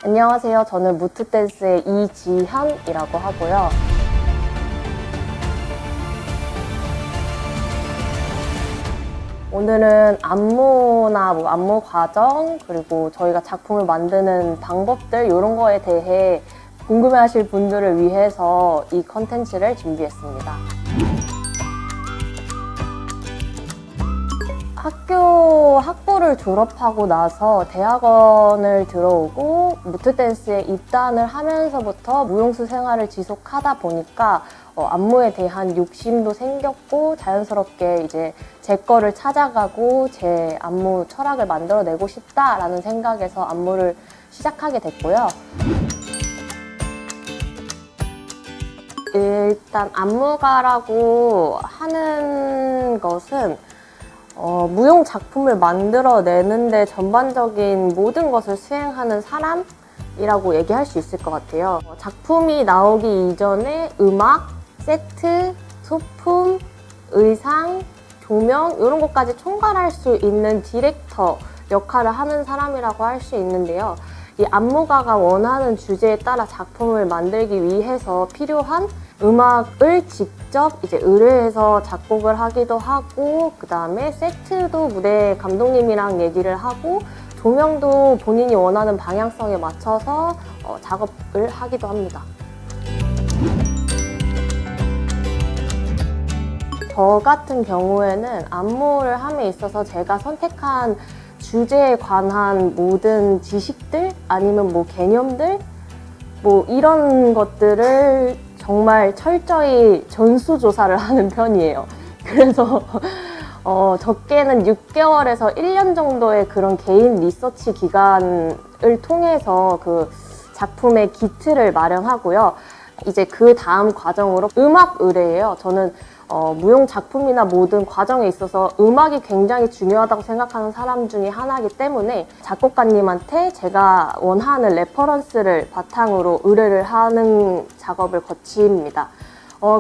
안녕하세요. 저는 무트댄스의 이지현이라고 하고요. 오늘은 안무나 안무 과정, 그리고 저희가 작품을 만드는 방법들 이런 거에 대해 궁금해하실 분들을 위해서 이 컨텐츠를 준비했습니다. 학부를 졸업하고 나서 대학원을 들어오고 무트댄스에 입단을 하면서부터 무용수 생활을 지속하다 보니까 안무에 대한 욕심도 생겼고 자연스럽게 이제 제 거를 찾아가고 제 안무 철학을 만들어내고 싶다라는 생각에서 안무를 시작하게 됐고요. 일단 안무가라고 하는 것은 무용 작품을 만들어내는데 전반적인 모든 것을 수행하는 사람이라고 얘기할 수 있을 것 같아요. 작품이 나오기 이전에 음악, 세트, 소품, 의상, 조명 이런 것까지 총괄할 수 있는 디렉터 역할을 하는 사람이라고 할 수 있는데요. 이 안무가가 원하는 주제에 따라 작품을 만들기 위해서 필요한 음악을 직접 이제 의뢰해서 작곡을 하기도 하고, 그 다음에 세트도 무대 감독님이랑 얘기를 하고, 조명도 본인이 원하는 방향성에 맞춰서 작업을 하기도 합니다. 저 같은 경우에는 안무를 함에 있어서 제가 선택한 주제에 관한 모든 지식들 아니면 개념들 이런 것들을 정말 철저히 전수조사를 하는 편이에요. 그래서 적게는 6개월에서 1년 정도의 그런 개인 리서치 기간을 통해서 그 작품의 기틀을 마련하고요. 이제 그 다음 과정으로 음악 의뢰예요. 저는 무용 작품이나 모든 과정에 있어서 음악이 굉장히 중요하다고 생각하는 사람 중에 하나이기 때문에 작곡가님한테 제가 원하는 레퍼런스를 바탕으로 의뢰를 하는 작업을 거칩니다.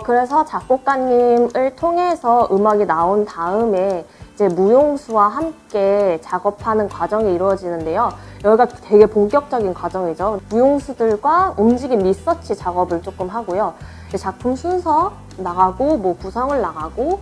그래서 작곡가님을 통해서 음악이 나온 다음에 이제 무용수와 함께 작업하는 과정이 이루어지는데요. 여기가 되게 본격적인 과정이죠. 무용수들과 움직임 리서치 작업을 조금 하고요. 작품 순서 나가고 구성을 나가고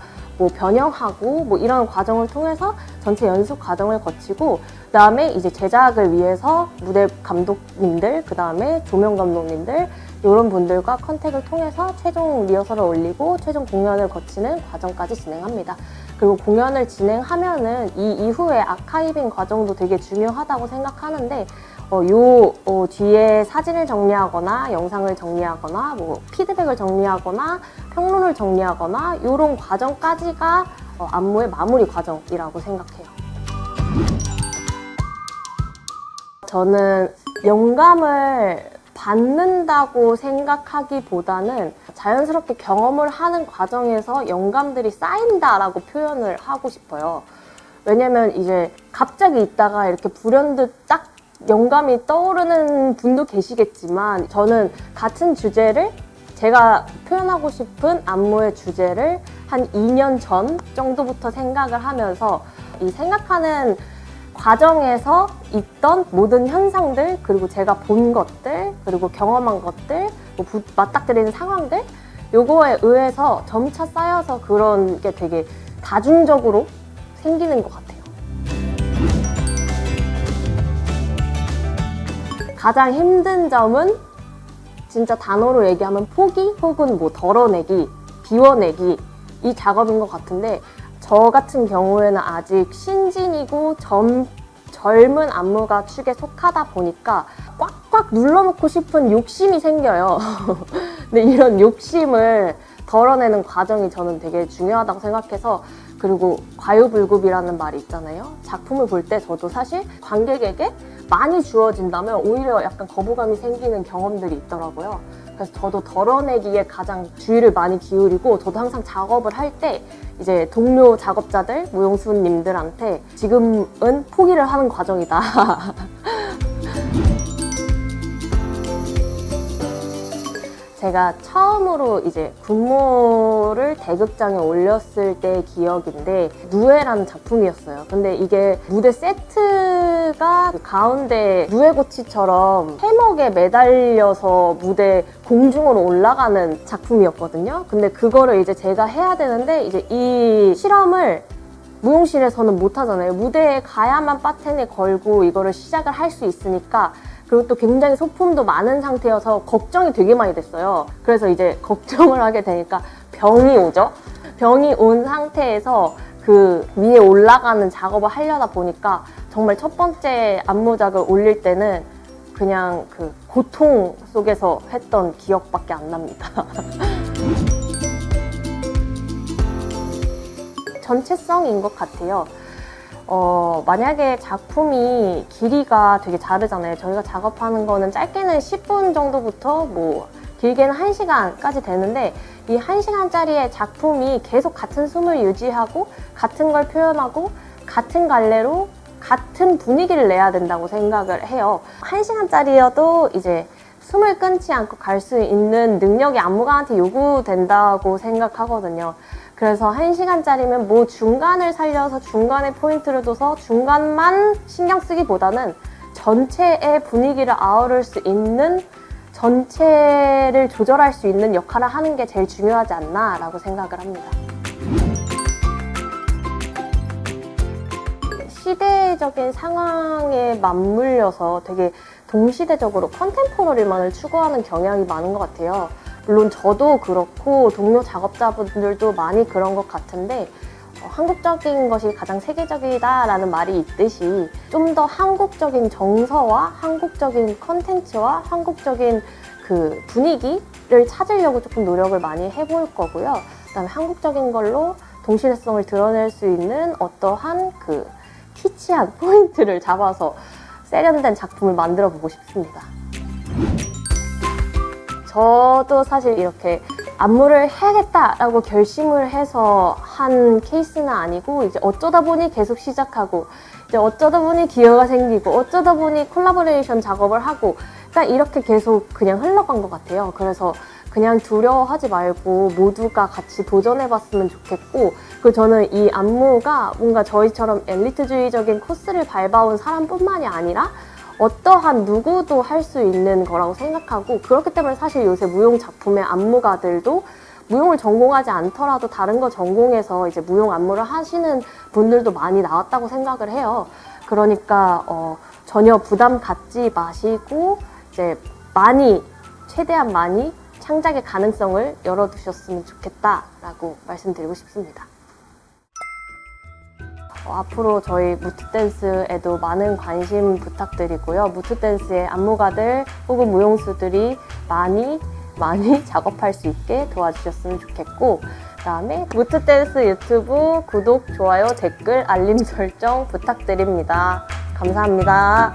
변형하고 이런 과정을 통해서 전체 연습 과정을 거치고, 그 다음에 이제 제작을 위해서 무대 감독님들, 그 다음에 조명 감독님들 이런 분들과 컨택을 통해서 최종 리허설을 올리고 최종 공연을 거치는 과정까지 진행합니다. 그리고 공연을 진행하면은 이 이후에 아카이빙 과정도 되게 중요하다고 생각하는데, 뒤에 사진을 정리하거나 영상을 정리하거나 피드백을 정리하거나 평론을 정리하거나 이런 과정까지가 안무의 마무리 과정이라고 생각해요. 저는 영감을 받는다고 생각하기보다는 자연스럽게 경험을 하는 과정에서 영감들이 쌓인다라고 표현을 하고 싶어요. 왜냐면 이제 갑자기 있다가 이렇게 불현듯 딱 영감이 떠오르는 분도 계시겠지만, 저는 같은 주제를 제가 표현하고 싶은 안무의 주제를 한 2년 전 정도부터 생각을 하면서 이 생각하는 과정에서 있던 모든 현상들, 그리고 제가 본 것들, 그리고 경험한 것들, 맞닥뜨리는 상황들, 요거에 의해서 점차 쌓여서 그런 게 되게 다중적으로 생기는 것 같아요. 가장 힘든 점은 진짜 단어로 얘기하면 포기 혹은 덜어내기, 비워내기 이 작업인 것 같은데, 저 같은 경우에는 아직 신진이고 젊은 안무가 축에 속하다 보니까 꽉꽉 눌러놓고 싶은 욕심이 생겨요. 근데 이런 욕심을 덜어내는 과정이 저는 되게 중요하다고 생각해서, 그리고 과유불급이라는 말이 있잖아요. 작품을 볼 때 저도 사실 관객에게 많이 주어진다면 오히려 약간 거부감이 생기는 경험들이 있더라고요. 그래서 저도 덜어내기에 가장 주의를 많이 기울이고, 저도 항상 작업을 할 때 이제 동료 작업자들, 무용수님들한테 지금은 포기를 하는 과정이다. 제가 처음으로 이제 군무를 대극장에 올렸을 때 기억인데 누에라는 작품이었어요. 근데 이게 무대 세트가 가운데 누에고치처럼 해먹에 매달려서 무대 공중으로 올라가는 작품이었거든요. 근데 그거를 이제 제가 해야 되는데 이제 이 실험을 무용실에서는 못 하잖아요. 무대에 가야만 바텐에 걸고 이거를 시작을 할 수 있으니까. 그리고 또 굉장히 소품도 많은 상태여서 걱정이 되게 많이 됐어요. 그래서 이제 걱정을 하게 되니까 병이 오죠. 병이 온 상태에서 그 위에 올라가는 작업을 하려다 보니까 정말 첫 번째 안무작을 올릴 때는 그냥 그 고통 속에서 했던 기억밖에 안 납니다. 전체성인 것 같아요. 만약에 작품이 길이가 되게 다르잖아요. 저희가 작업하는 거는 짧게는 10분 정도부터 뭐 길게는 1시간까지 되는데 이 1시간짜리의 작품이 계속 같은 숨을 유지하고 같은 걸 표현하고 같은 갈래로 같은 분위기를 내야 된다고 생각을 해요. 1시간짜리여도 이제 숨을 끊지 않고 갈 수 있는 능력이 안무가한테 요구된다고 생각하거든요. 그래서 1시간짜리면 뭐 중간을 살려서 중간에 포인트를 둬서 중간만 신경 쓰기보다는 전체의 분위기를 아우를 수 있는, 전체를 조절할 수 있는 역할을 하는 게 제일 중요하지 않나 라고 생각을 합니다. 시대적인 상황에 맞물려서 되게 동시대적으로 컨템포러리만을 추구하는 경향이 많은 것 같아요. 물론 저도 그렇고 동료 작업자분들도 많이 그런 것 같은데 한국적인 것이 가장 세계적이다라는 말이 있듯이 좀 더 한국적인 정서와 한국적인 컨텐츠와 한국적인 그 분위기를 찾으려고 조금 노력을 많이 해볼 거고요. 그다음에 한국적인 걸로 동시대성을 드러낼 수 있는 어떠한 그 키치한 포인트를 잡아서 세련된 작품을 만들어 보고 싶습니다. 저도 사실 이렇게 안무를 해야겠다라고 결심을 해서 한 케이스는 아니고 이제 어쩌다 보니 계속 시작하고 이제 어쩌다 보니 기회가 생기고 어쩌다 보니 콜라보레이션 작업을 하고 그러니까 이렇게 계속 그냥 흘러간 것 같아요. 그래서 그냥 두려워하지 말고 모두가 같이 도전해봤으면 좋겠고 그리고 저는 이 안무가 뭔가 저희처럼 엘리트주의적인 코스를 밟아온 사람뿐만이 아니라 어떠한 누구도 할 수 있는 거라고 생각하고 그렇기 때문에 사실 요새 무용 작품의 안무가들도 무용을 전공하지 않더라도 다른 거 전공해서 이제 무용 안무를 하시는 분들도 많이 나왔다고 생각을 해요. 그러니까 전혀 부담 갖지 마시고 이제 최대한 많이 창작의 가능성을 열어두셨으면 좋겠다라고 말씀드리고 싶습니다. 앞으로 저희 무트댄스에도 많은 관심 부탁드리고요. 무트댄스의 안무가들 혹은 무용수들이 많이 작업할 수 있게 도와주셨으면 좋겠고 그다음에 무트댄스 유튜브 구독, 좋아요, 댓글, 알림 설정 부탁드립니다. 감사합니다.